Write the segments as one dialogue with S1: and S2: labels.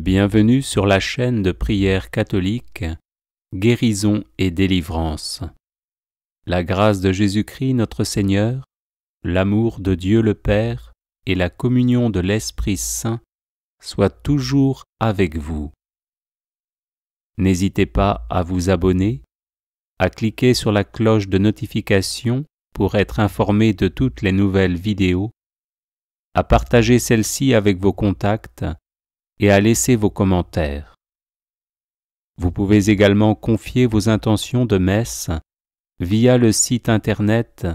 S1: Bienvenue sur la chaîne de prière catholique Guérison et délivrance. La grâce de Jésus-Christ notre Seigneur, l'amour de Dieu le Père et la communion de l'Esprit Saint soient toujours avec vous. N'hésitez pas à vous abonner, à cliquer sur la cloche de notification pour être informé de toutes les nouvelles vidéos, à partager celle-ci avec vos contacts et à laisser vos commentaires. Vous pouvez également confier vos intentions de messe via le site internet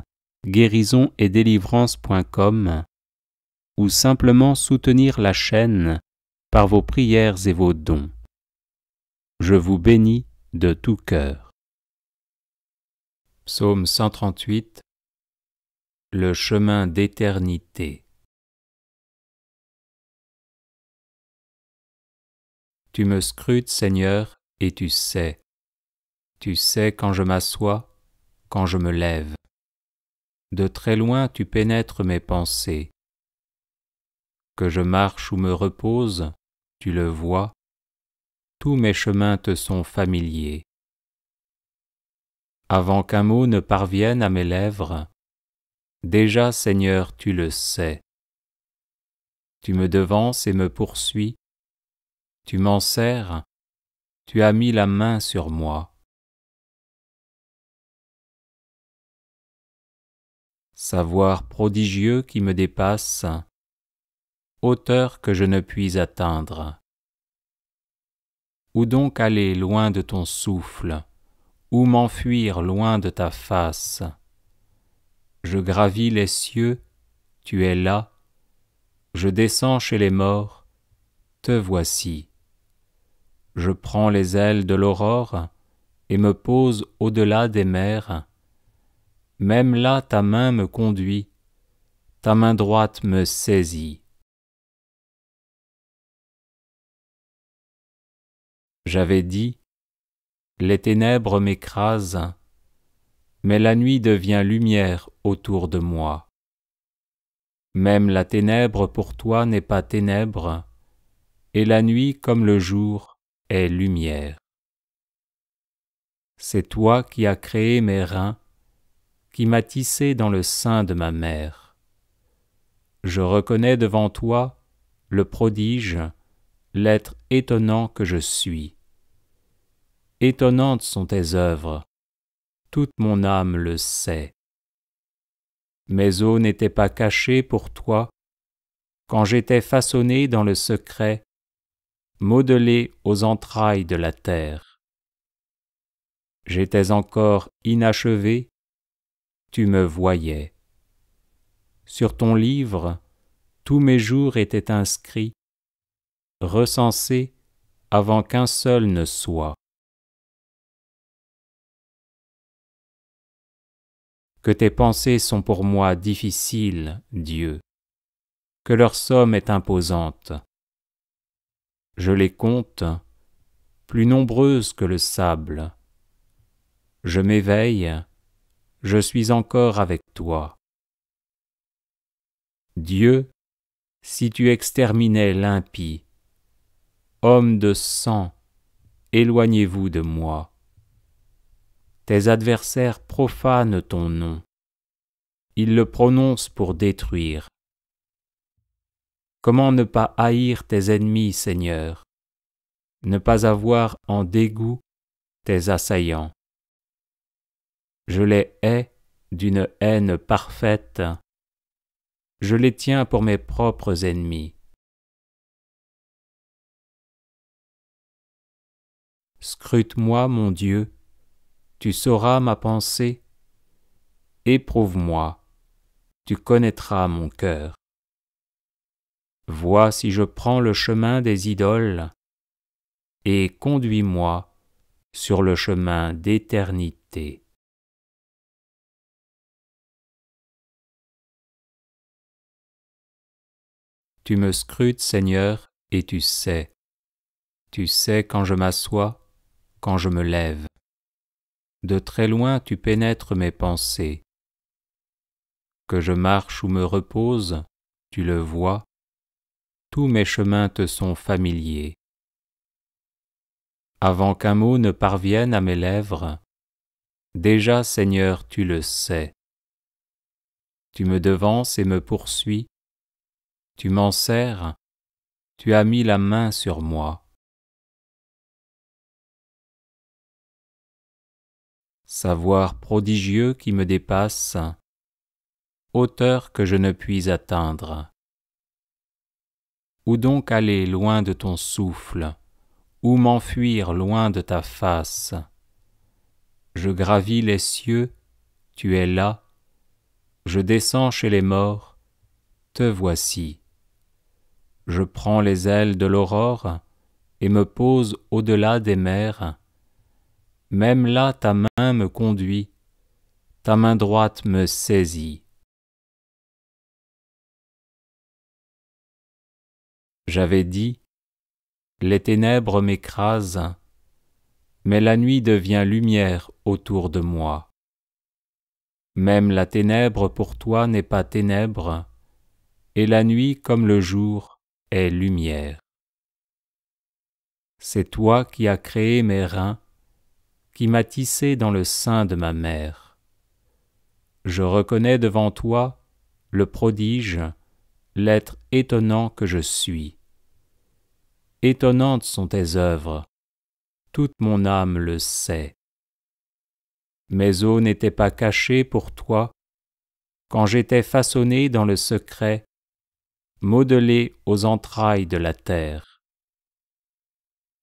S1: guérisonetdélivrance.com ou simplement soutenir la chaîne par vos prières et vos dons. Je vous bénis de tout cœur. Psaume 138. Le chemin d'éternité. Tu me scrutes, Seigneur, et tu sais quand je m'assois, quand je me lève. De très loin tu pénètres mes pensées. Que je marche ou me repose, tu le vois, tous mes chemins te sont familiers. Avant qu'un mot ne parvienne à mes lèvres, déjà, Seigneur, tu le sais. Tu me devances et me poursuis, tu m'enserres, tu as mis la main sur moi. Savoir prodigieux qui me dépasse, hauteur que je ne puis atteindre. Où donc aller loin de ton souffle, où m'enfuir loin de ta face? Je gravis les cieux, tu es là, je descends chez les morts, te voici. Je prends les ailes de l'aurore et me pose au-delà des mers. Même là ta main me conduit, ta main droite me saisit. J'avais dit, les ténèbres m'écrasent, mais la nuit devient lumière autour de moi. Même la ténèbre pour toi n'est pas ténèbre, et la nuit comme le jour est lumière. C'est toi qui as créé mes reins, qui m'as tissé dans le sein de ma mère. Je reconnais devant toi le prodige, l'être étonnant que je suis. Étonnantes sont tes œuvres, toute mon âme le sait. Mes os n'étaient pas cachés pour toi, quand j'étais façonné dans le secret, modelé aux entrailles de la terre. J'étais encore inachevé, tu me voyais. Sur ton livre, tous mes jours étaient inscrits, recensés avant qu'un seul ne soit. Que tes pensées sont pour moi difficiles, Dieu, que leur somme est imposante. Je les compte, plus nombreuses que le sable. Je m'éveille, je suis encore avec toi. Dieu, si tu exterminais l'impie, homme de sang, éloignez-vous de moi. Tes adversaires profanent ton nom. Ils le prononcent pour détruire. Comment ne pas haïr tes ennemis, Seigneur, ne pas avoir en dégoût tes assaillants? Je les hais d'une haine parfaite. Je les tiens pour mes propres ennemis. Scrute-moi, mon Dieu, tu sauras ma pensée. Éprouve-moi, tu connaîtras mon cœur. Vois si je prends le chemin des idoles, et conduis-moi sur le chemin d'éternité. Tu me scrutes, Seigneur, et tu sais quand je m'assois, quand je me lève. De très loin tu pénètres mes pensées. Que je marche ou me repose, tu le vois, tous mes chemins te sont familiers. Avant qu'un mot ne parvienne à mes lèvres, déjà, Seigneur, tu le sais. Tu me devances et me poursuis, tu m'enserres, tu as mis la main sur moi. Savoir prodigieux qui me dépasse, hauteur que je ne puis atteindre. Où donc aller loin de ton souffle? Où m'enfuir loin de ta face? Je gravis les cieux, tu es là. Je descends chez les morts, te voici. Je prends les ailes de l'aurore et me pose au-delà des mers. Même là ta main me conduit, ta main droite me saisit. J'avais dit, les ténèbres m'écrasent, mais la nuit devient lumière autour de moi. Même la ténèbre pour toi n'est pas ténèbre, et la nuit comme le jour est lumière. C'est toi qui as créé mes reins, qui m'as tissé dans le sein de ma mère. Je reconnais devant toi le prodige, l'être étonnant que je suis. Étonnantes sont tes œuvres, toute mon âme le sait. Mes os n'étaient pas cachés pour toi, quand j'étais façonné dans le secret, modelé aux entrailles de la terre.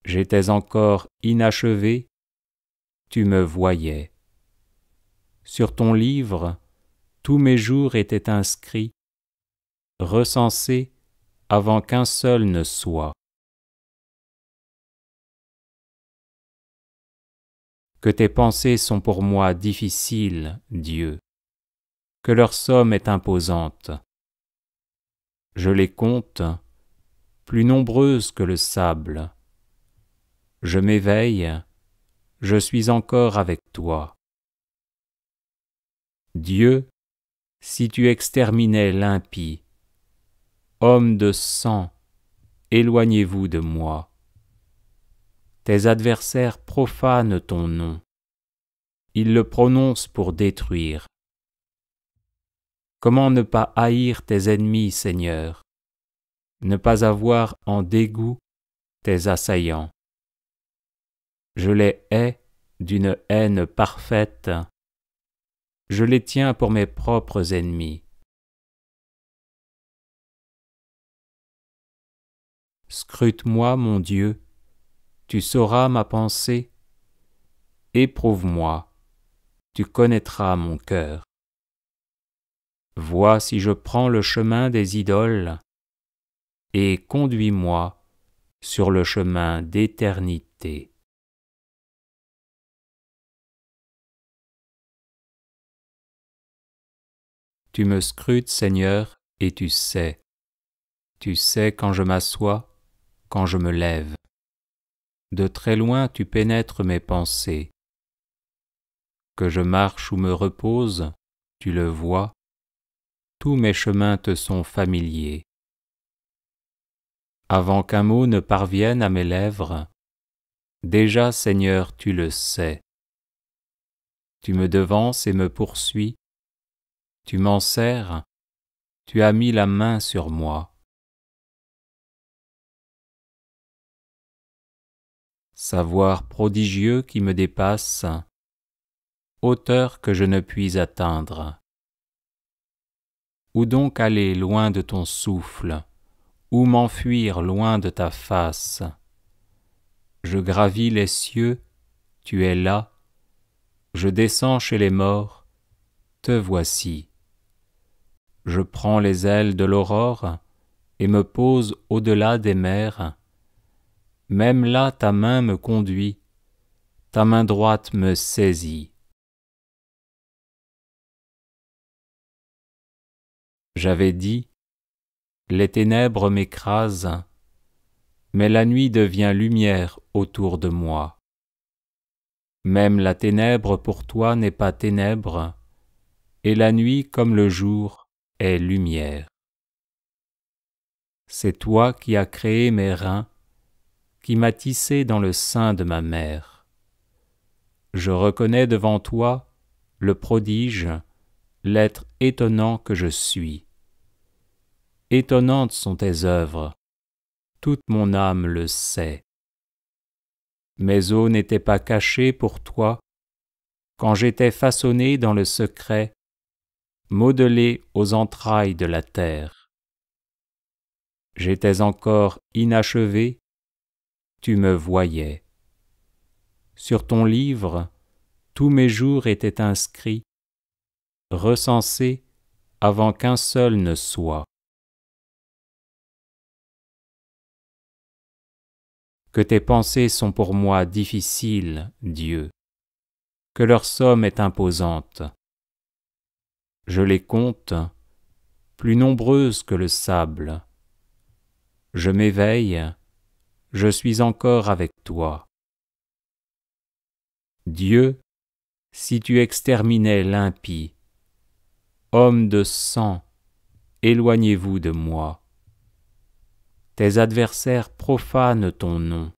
S1: J'étais encore inachevé, tu me voyais. Sur ton livre, tous mes jours étaient inscrits, recensés avant qu'un seul ne soit. Que tes pensées sont pour moi difficiles, Dieu, que leur somme est imposante. Je les compte, plus nombreuses que le sable. Je m'éveille, je suis encore avec toi. Dieu, si tu exterminais l'impie, homme de sang, éloignez-vous de moi. Tes adversaires profanent ton nom. Ils le prononcent pour détruire. Comment ne pas haïr tes ennemis, Seigneur, ne pas avoir en dégoût tes assaillants? Je les hais d'une haine parfaite. Je les tiens pour mes propres ennemis. Scrute-moi, mon Dieu, tu sauras ma pensée. Éprouve-moi, tu connaîtras mon cœur. Vois si je prends le chemin des idoles, et conduis-moi sur le chemin d'éternité. Tu me scrutes, Seigneur, et tu sais. Tu sais quand je m'assois, quand je me lève. De très loin tu pénètres mes pensées. Que je marche ou me repose, tu le vois. Tous mes chemins te sont familiers. Avant qu'un mot ne parvienne à mes lèvres, déjà, Seigneur, tu le sais. Tu me devances et me poursuis, tu m'enserres, tu as mis la main sur moi. Savoir prodigieux qui me dépasse, hauteur que je ne puis atteindre. Où donc aller loin de ton souffle? Où m'enfuir loin de ta face? Je gravis les cieux, tu es là. Je descends chez les morts, te voici. Je prends les ailes de l'aurore et me pose au-delà des mers. Même là ta main me conduit, ta main droite me saisit. J'avais dit, les ténèbres m'écrasent, mais la nuit devient lumière autour de moi. Même la ténèbre pour toi n'est pas ténèbre, et la nuit comme le jour est lumière. C'est toi qui as créé mes reins, qui m'as tissé dans le sein de ma mère. Je reconnais devant toi le prodige, l'être étonnant que je suis. Étonnantes sont tes œuvres, toute mon âme le sait. Mes os n'étaient pas cachés pour toi, quand j'étais façonné dans le secret, modelé aux entrailles de la terre. J'étais encore inachevé, tu me voyais. Sur ton livre, tous mes jours étaient inscrits, recensés avant qu'un seul ne soit. Que tes pensées sont pour moi difficiles, Dieu, que leur somme est imposante. Je les compte, plus nombreuses que le sable. Je m'éveille, je suis encore avec toi. Dieu, si tu exterminais l'impie, homme de sang, éloignez-vous de moi. Tes adversaires profanent ton nom.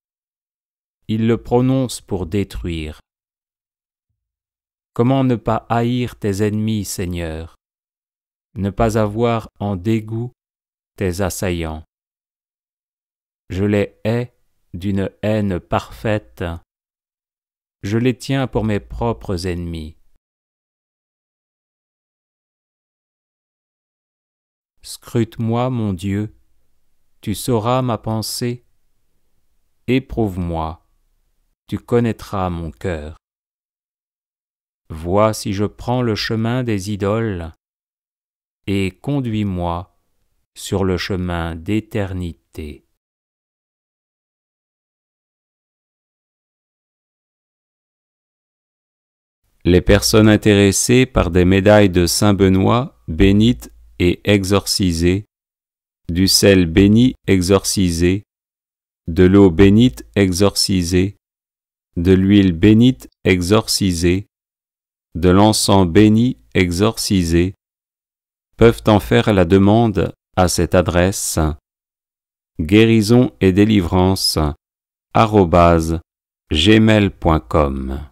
S1: Ils le prononcent pour détruire. Comment ne pas haïr tes ennemis, Seigneur, ne pas avoir en dégoût tes assaillants? Je les hais d'une haine parfaite. Je les tiens pour mes propres ennemis. Scrute-moi, mon Dieu, tu sauras ma pensée. Éprouve-moi, tu connaîtras mon cœur. Vois si je prends le chemin des idoles, et conduis-moi sur le chemin d'éternité. Les personnes intéressées par des médailles de Saint Benoît bénites et exorcisées, du sel béni exorcisé, de l'eau bénite exorcisée, de l'huile bénite exorcisée, de l'encens béni exorcisé, peuvent en faire la demande à cette adresse guérison et délivrance @gmail.com.